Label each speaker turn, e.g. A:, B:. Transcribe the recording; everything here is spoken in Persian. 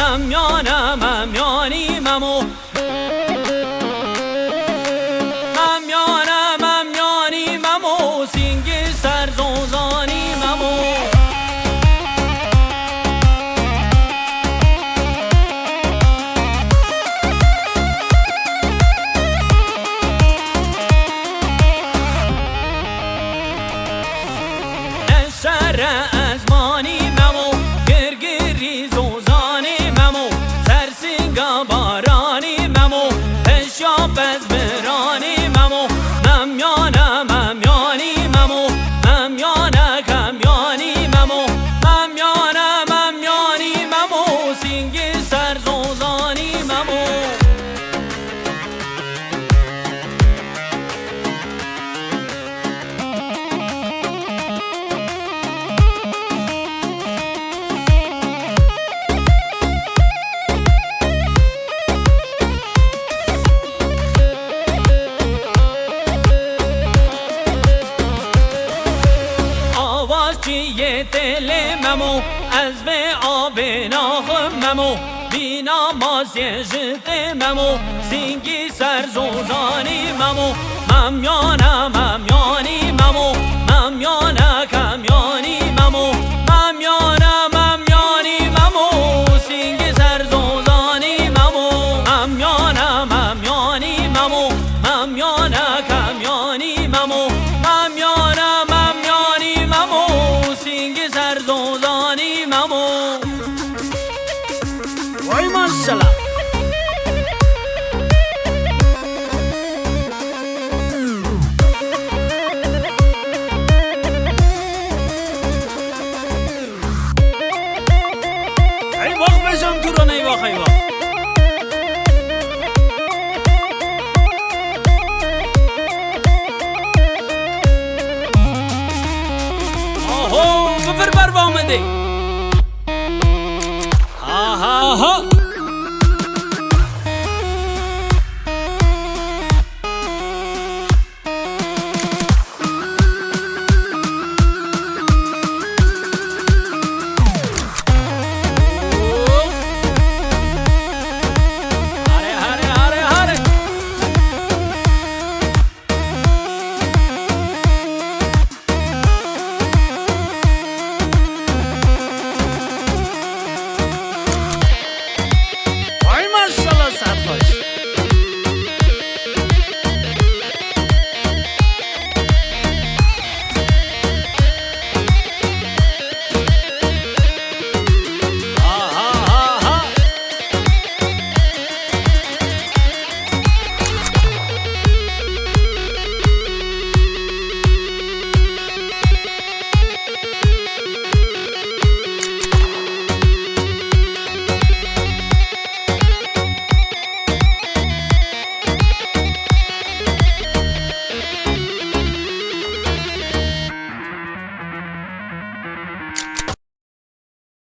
A: ممیانم ممیانی ممو ممیانم ممیانی ممو سینگی سرزوزانی ممو نشر ازمانی ممو گرگری زوزانی ممو سرسینگا بارانی ممو پشاب از برانی ممو ممیانم ممیانی ممو ممیانک ممیانی ممو ممیانم ممیانی ممو سینگی سرزوزانی ممو چیه دل ممو از و آب ناخم ممو بینا مازی جد ممو سینگی سرزوزانی ممو ممیانم ممیانی ممو ممیانک ممیانی ممو ممیانم ممیانی ممو سینگی سرزوزانی ممو ممیانم ممیانی ممو ممیانک ممیانی ممو ممیانم ممیانی ممو سینگی سرزوزانی ممو وای ماشاءالله ای وقت بشم تو رو نی وقت ای وقت آهو بفر بر آمده ها ها ها